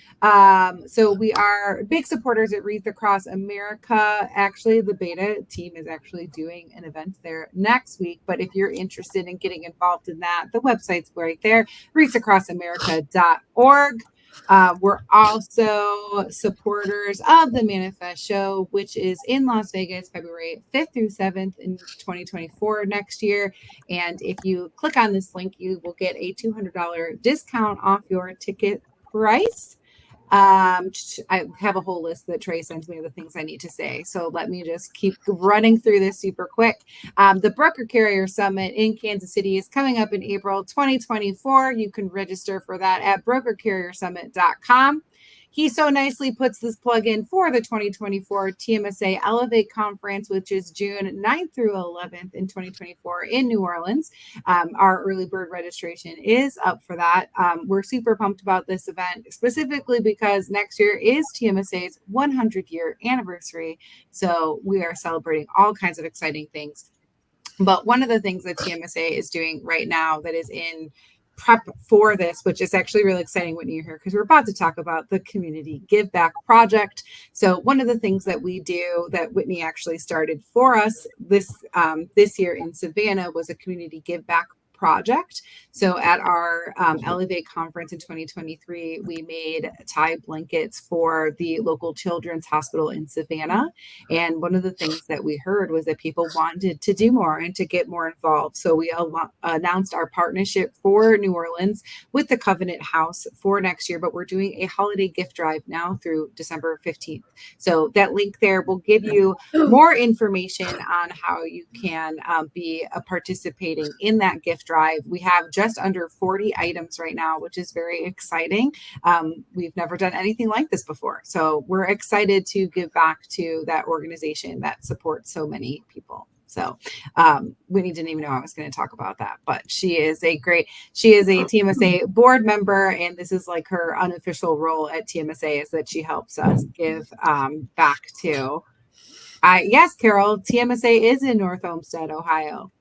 So we are big supporters at Wreath Across America. Actually, the beta team is actually doing an event there next week. But if you're interested in getting involved in that, the website's right there, wreathacrossamerica.org. We're also supporters of the Manifest Show, which is in Las Vegas, February 5th through 7th in 2024 next year. And if you click on this link, you will get a $200 discount off your ticket price. I have a whole list that Trey sends me of the things I need to say. So let me just keep running through this super quick. The Broker Carrier Summit in Kansas City is coming up in April 2024. You can register for that at brokercarriersummit.com. He so nicely puts this plug in for the 2024 TMSA Elevate Conference, which is June 9th through 11th in 2024 in New Orleans. Our early bird registration is up for that. We're super pumped about this event, specifically because next year is TMSA's 100-year anniversary. So we are celebrating all kinds of exciting things. But one of the things that TMSA is doing right now that is in prep for this, which is actually really exciting when you're here, because we're about to talk about the Community Give Back Project. So one of the things that we do that Whitney actually started for us this year in Savannah was a Community Give Back project. So at our Elevate conference in 2023, we made tie blankets for the local children's hospital in Savannah. And one of the things that we heard was that people wanted to do more and to get more involved. So we announced our partnership for New Orleans with the Covenant House for next year, but we're doing a holiday gift drive now through December 15th. So that link there will give you more information on how you can be participating in that gift drive. We have just under 40 items right now, which is very exciting. We've never done anything like this before. So we're excited to give back to that organization that supports so many people. So Whitney didn't even know I was going to talk about that, but she is a TMSA board member, and this is like her unofficial role at TMSA is that she helps us give back to. Yes, Carol, TMSA is in North Olmsted, Ohio,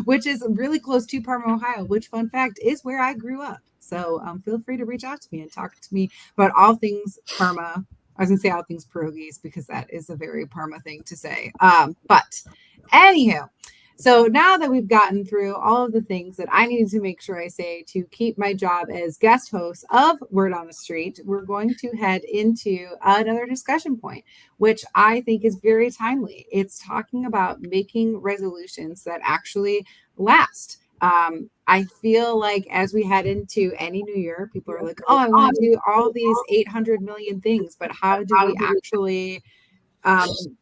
which is really close to Parma, Ohio, which, fun fact, is where I grew up. So feel free to reach out to me and talk to me about all things Parma. I was going to say all things pierogies because that is a very Parma thing to say. But anywho, so now that we've gotten through all of the things that I needed to make sure I say to keep my job as guest host of Word on the Street, we're going to head into another discussion point, which I think is very timely. It's talking about making resolutions that actually last. I feel like as we head into any new year, people are like, oh, I want to do all these 800 million things, but how do we actually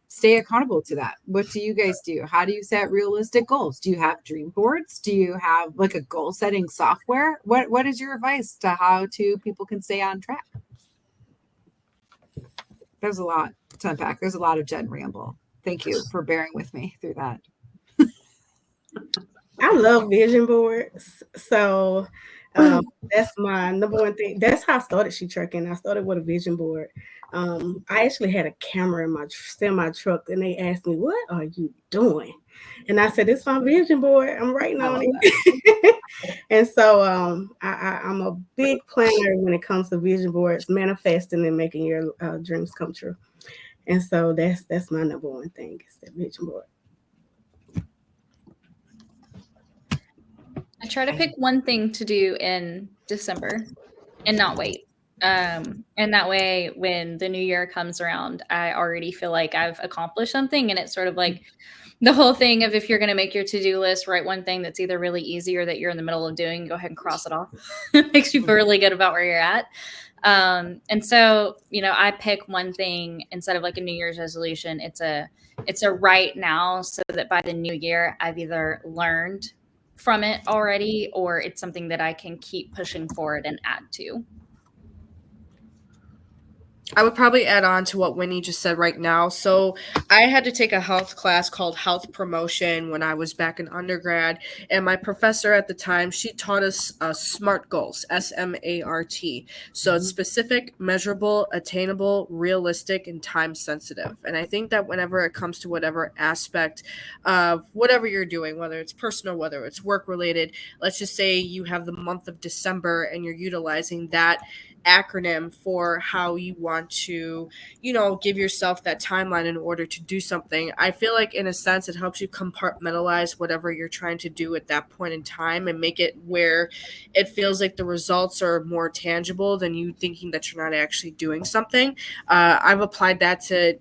stay accountable to that? What do you guys do? How do you set realistic goals? Do you have dream boards? Do you have like a goal setting software? What is your advice to how people can stay on track? There's a lot to unpack. There's a lot of Jen ramble. Thank you for bearing with me through that. I love vision boards. So That's my number one thing. That's how I started She Trucking. I started with a vision board. I actually had a camera in my semi truck, and they asked me, "What are you doing?" And I said, "It's my vision board. I'm writing on it." And so I'm a big planner when it comes to vision boards, manifesting and making your dreams come true. And so that's my number one thing is the vision board. I try to pick one thing to do in December and not wait. And that way, when the new year comes around, I already feel like I've accomplished something. And it's sort of like the whole thing of if you're going to make your to-do list, write one thing that's either really easy or that you're in the middle of doing, go ahead and cross it off. It makes you feel really good about where you're at. And so, I pick one thing instead of like a New Year's resolution. It's a right now, so that by the new year, I've either learned from it already, or it's something that I can keep pushing forward and add to. I would probably add on to what Winnie just said right now. So I had to take a health class called Health Promotion when I was back in undergrad. And my professor at the time, she taught us SMART goals, SMART. So it's specific, measurable, attainable, realistic, and time sensitive. And I think that whenever it comes to whatever aspect of whatever you're doing, whether it's personal, whether it's work related, let's just say you have the month of December and you're utilizing that acronym for how you want to, give yourself that timeline in order to do something. I feel like in a sense it helps you compartmentalize whatever you're trying to do at that point in time and make it where it feels like the results are more tangible than you thinking that you're not actually doing something. I've applied that to,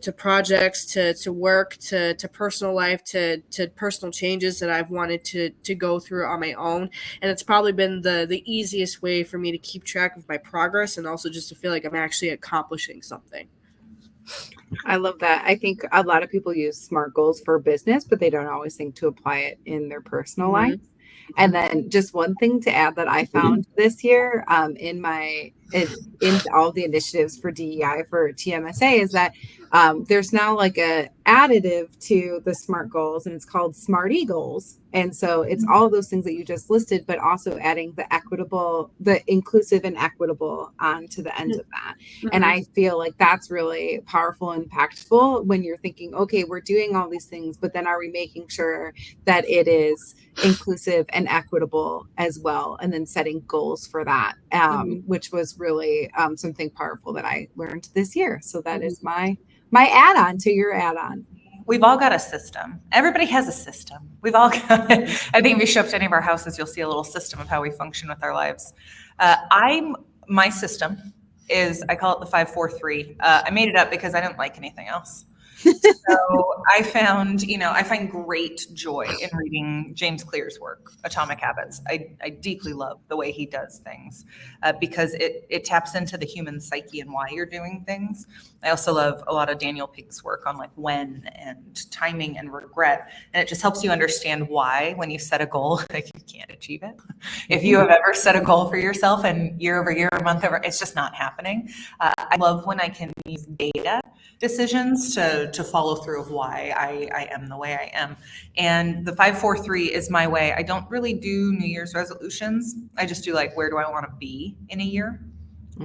to projects, to work, to personal life, to personal changes that I've wanted to go through on my own. And it's probably been the easiest way for me to keep track of my progress and also just to feel like I'm actually accomplishing something. I love that. I think a lot of people use SMART goals for business, but they don't always think to apply it in their personal life. And then just one thing to add that I found this year in all the initiatives for DEI for TMSA is that there's now like a additive to the SMART goals, and it's called SMARTY goals. And so it's all those things that you just listed, but also adding the inclusive and equitable onto the end of that. And I feel like that's really powerful and impactful when you're thinking, okay, we're doing all these things, but then are we making sure that it is inclusive and equitable as well? And then setting goals for that, which was really something powerful that I learned this year. So that is my add-on to your add-on. We've all got a system. Everybody has a system. We've all got it. I think if you show up to any of our houses, you'll see a little system of how we function with our lives. My system is, I call it the 5-4-3. I made it up because I didn't like anything else. So I find great joy in reading James Clear's work, Atomic Habits. I deeply love the way he does things because it taps into the human psyche and why you're doing things. I also love a lot of Daniel Pink's work on like when and timing and regret. And it just helps you understand why when you set a goal, like you can't achieve it. If you have ever set a goal for yourself and year over year, month over, it's just not happening. I love when I can use data decisions to follow through of why I am the way I am. And the 5-4-3 is my way. I don't really do New Year's resolutions. I just do like, where do I want to be in a year?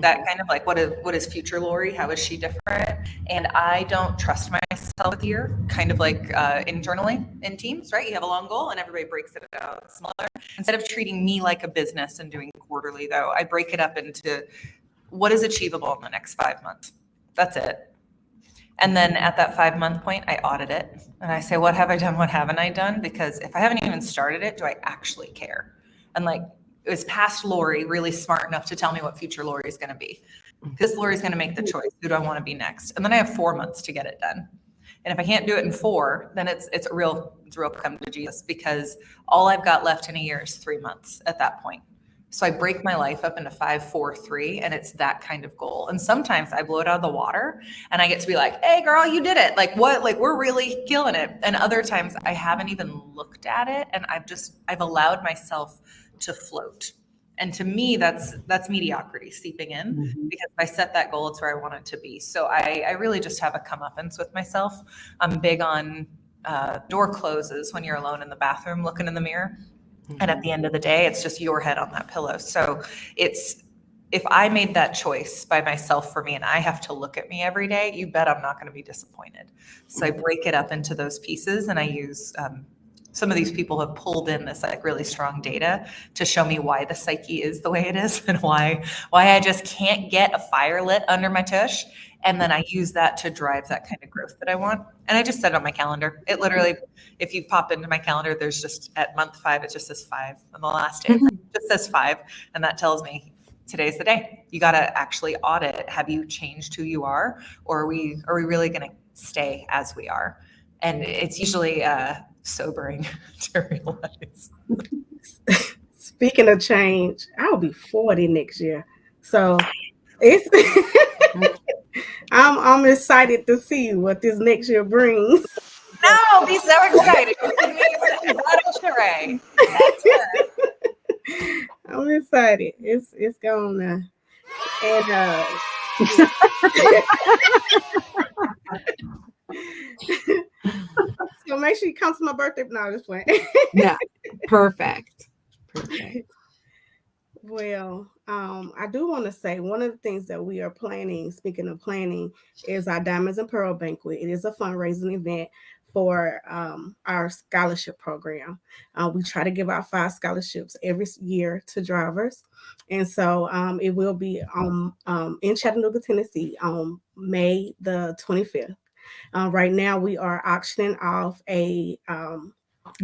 That kind of like, what is future Lori? How is she different? And I don't trust myself with the year, kind of like internally in teams, right? You have a long goal and everybody breaks it out smaller. Instead of treating me like a business and doing quarterly though, I break it up into what is achievable in the next 5 months. That's it. And then at that 5-month point, I audit it and I say, what have I done? What haven't I done? Because if I haven't even started it, do I actually care? And like, is past Lori really smart enough to tell me what future Lori is going to be? This Lori is going to make the choice. Who do I want to be next? And then I have 4 months to get it done. And if I can't do it in 4, then it's a real come to Jesus, because all I've got left in a year is 3 months at that point. So I break my life up into 5-4-3, and it's that kind of goal. And sometimes I blow it out of the water and I get to be like, hey girl, you did it. Like what? Like we're really killing it. And other times I haven't even looked at it and I've allowed myself to float. And to me, that's mediocrity seeping in, because if I set that goal, it's where I want it to be. So I really just have a comeuppance with myself. I'm big on door closes when you're alone in the bathroom looking in the mirror. And at the end of the day, it's just your head on that pillow. So if I made that choice by myself for me and I have to look at me every day, you bet I'm not going to be disappointed. So I break it up into those pieces, and I use some of these people have pulled in this like really strong data to show me why the psyche is the way it is and why I just can't get a fire lit under my tush. And then I use that to drive that kind of growth that I want. And I just set it on my calendar. It literally, if you pop into my calendar, there's just at month 5, it just says 5. On the last day, it just says 5. And that tells me today's the day. You got to actually audit. Have you changed who you are? Or are we really going to stay as we are? And it's usually sobering to realize. Speaking of change, I'll be 40 next year. So it's I'm excited to see what this next year brings. No, be so excited. Sheree. I'm excited. It's gonna and so make sure you come to my birthday. No, just playing. Yeah, perfect. Well, I do want to say one of the things that we are planning, speaking of planning, is our Diamonds and Pearl Banquet. It is a fundraising event for our scholarship program. We try to give out 5 scholarships every year to drivers. And so it will be in Chattanooga, Tennessee on May the 25th. Right now, we are auctioning off a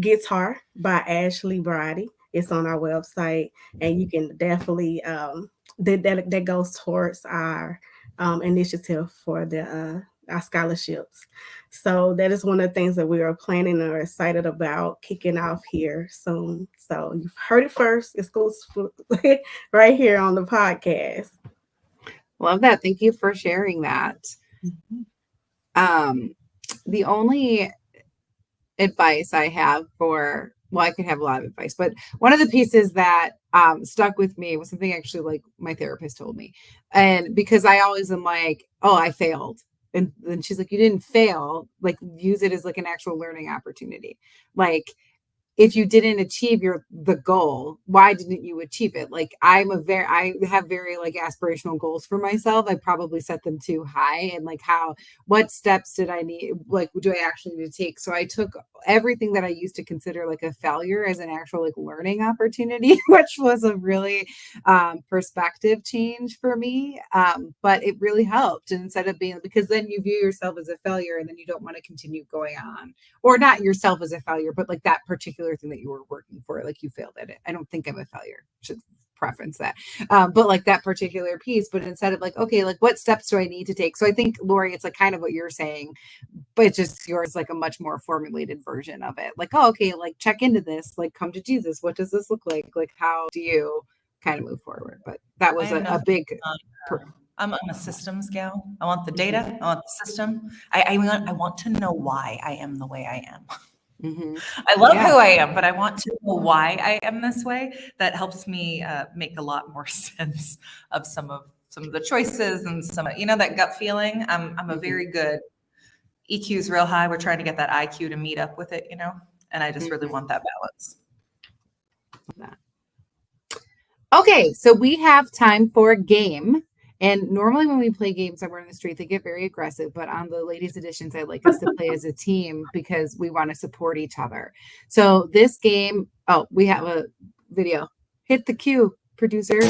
guitar by Ashley Brady. It's on our website, and you can definitely that goes towards our initiative for our scholarships. So that is one of the things that we are planning and are excited about kicking off here soon. So you've heard it first, exclusive right here on the podcast. Love that. Thank you for sharing that. The only advice I have I could have a lot of advice, but one of the pieces that stuck with me was something actually like my therapist told me. And because I always am like, oh, I failed. And then she's like, you didn't fail, like use it as like an actual learning opportunity. Like if you didn't achieve the goal, why didn't you achieve it? Like I have very like aspirational goals for myself. I probably set them too high, and like what steps did I need? Like, do I actually need to take? So I took everything that I used to consider like a failure as an actual like learning opportunity, which was a really perspective change for me. But it really helped. And instead of because then you view yourself as a failure and then you don't want to continue going on, or not yourself as a failure, but like that particular thing that you were working for, like you failed at it. I don't think I'm a failure. Should preference that. But like that particular piece, but instead of like, okay, like what steps do I need to take? So I think, Lori, it's like kind of what you're saying, but it's just yours like a much more formulated version of it. Like, oh, okay, like check into this, like come to Jesus. What does this look like? Like, how do you kind of move forward? But that was a big... I'm a systems gal. I want the data. I want the system. I want to know why I am the way I am. Mm-hmm. I love who I am, but I want to know why I am this way. That helps me make a lot more sense of some of the choices and some, that gut feeling. I'm a very good EQ's real high. We're trying to get that IQ to meet up with it, and I just really want that balance. Okay, so we have time for a game. And normally when we play games somewhere in the street, they get very aggressive. But on the ladies' editions, I like us to play as a team because we want to support each other. So this game, we have a video. Hit the cue, producer.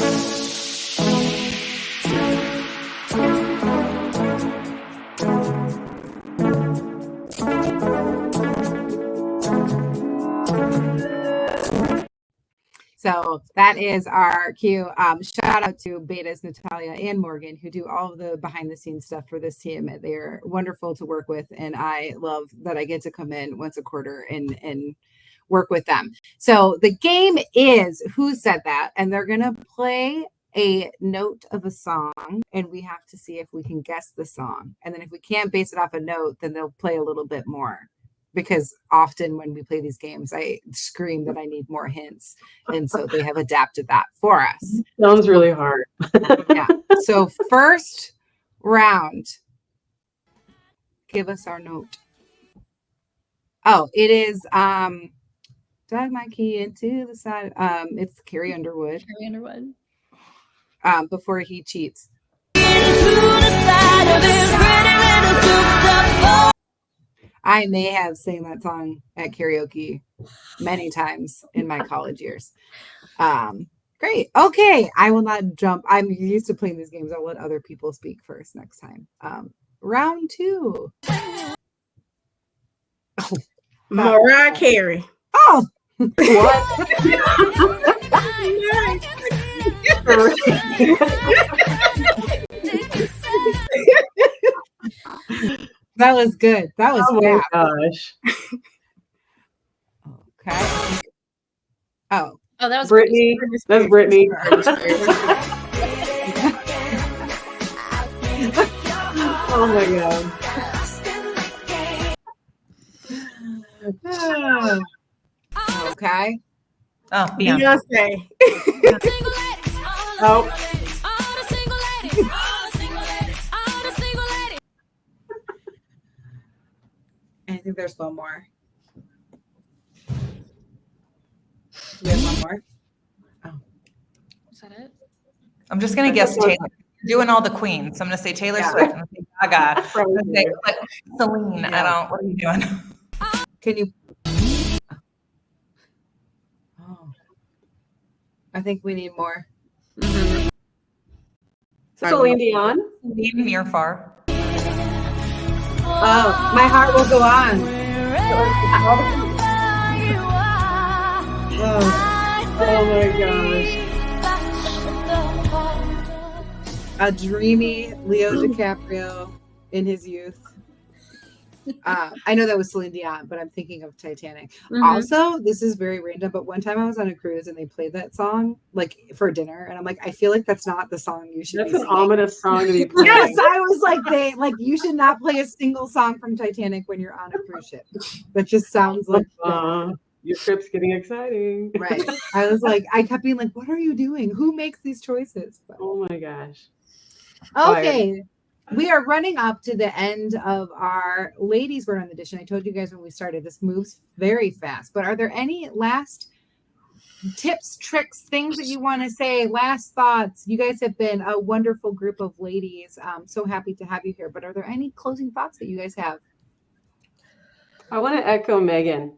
So that is our cue. Shout out to Betas, Natalia, and Morgan, who do all of the behind the scenes stuff for this team. They're wonderful to work with. And I love that I get to come in once a quarter and work with them. So the game is Who Said That? And they're going to play a note of a song, and we have to see if we can guess the song. And then if we can't base it off a note, then they'll play a little bit more. Because often when we play these games, I scream that I need more hints. And so they have adapted that for us. Sounds really hard. Yeah. So first round, give us our note. Oh, it is, dug my key into the side. It's Carrie Underwood. Carrie Underwood. Before he cheats. I may have sang that song at karaoke many times in my college years. Great. Okay. I will not jump. I'm used to playing these games. I'll let other people speak first next time. Round 2. Mariah Carey. Oh, What? that was good. That was Oh my fast. gosh. Okay. Oh, Oh, that was Brittany. That's Brittany. Oh my god. okay. Oh, Beyonce. Beyonce. Oh, I think there's one more. Do we have one more? Is that it? I'm just gonna guess Taylor. You're doing all the queens. So I'm gonna say Taylor Swift. I'm gonna say Gaga. I'm gonna say like, Celine. I don't. What are you doing? Can you? Oh, I think we need more. Celine Dion. Celine, near far. Oh, my heart will go on. Oh my gosh. A dreamy Leo DiCaprio in his youth. I know that was Celine Dion, but I'm thinking of Titanic. Mhm. Also, this is very random, but one time I was on a cruise and they played that song like for dinner, and I'm like, I feel like that's not the song you should. That's be an singing. ominous song to be playing. Yes, I was like, you should not play a single song from Titanic when you're on a cruise ship. That just sounds like Your trip's getting exciting. right. I was like, I kept being like, what are you doing? Who makes these choices? But, Oh my gosh. okay. We are running up to the end of our ladies' word on the dish. And I told you guys when we started, this moves very fast. But are there any last tips, tricks, things that you want to say? Last thoughts? You guys have been a wonderful group of ladies. I'm so happy to have you here. But are there any closing thoughts that you guys have? I want to echo Megan.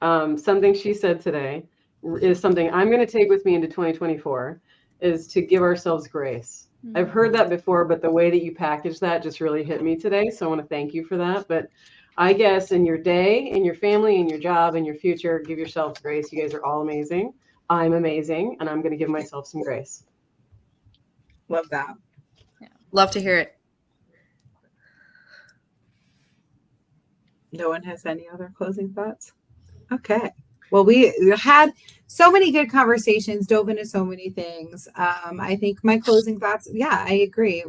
Something she said today is something I'm going to take with me into 2024 is to give ourselves grace. I've heard that before, but the way that you package that just really hit me today. So I want to thank you for that. But I guess in your day, in your family, in your job, in your future, give yourselves grace. You guys are all amazing. I'm amazing. And I'm going to give myself some grace. Love that. Love to hear it. No one has any other closing thoughts? Okay. Well, we had so many good conversations, dove into so many things. I think my closing thoughts, yeah, I agree.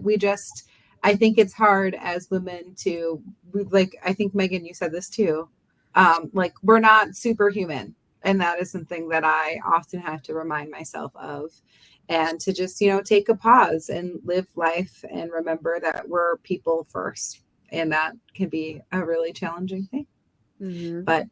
I think it's hard as women to, like, I think, Megan, you said this too. Like, we're not superhuman. And that is something that I often have to remind myself of. And to just, take a pause and live life and remember that we're people first. And that can be a really challenging thing. Mm-hmm. But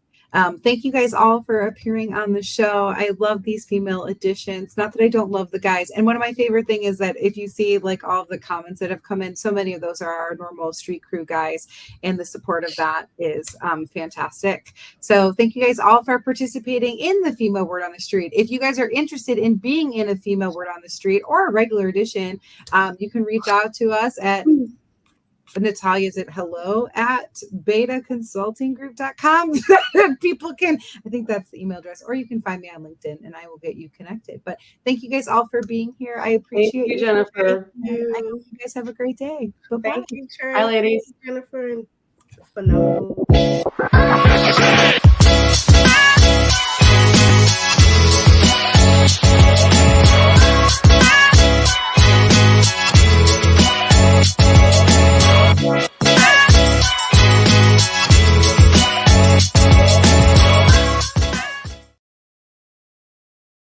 thank you guys all for appearing on the show. I love these female editions. Not that I don't love the guys. And one of my favorite thing is that if you see like all of the comments that have come in, so many of those are our normal street crew guys, and the support of that is fantastic. So thank you guys all for participating in the Female Word on the Street. If you guys are interested in being in a Female Word on the Street or a regular edition, you can reach out to us at Natalia's at hello@betaconsultinggroup.com. People can, I think that's the email address, or you can find me on LinkedIn and I will get you connected. But thank you guys all for being here. I appreciate Thank you, Jennifer. I hope you guys have a great day. Bye-bye. Thank you, Bye, ladies. Jennifer, and phenomenal.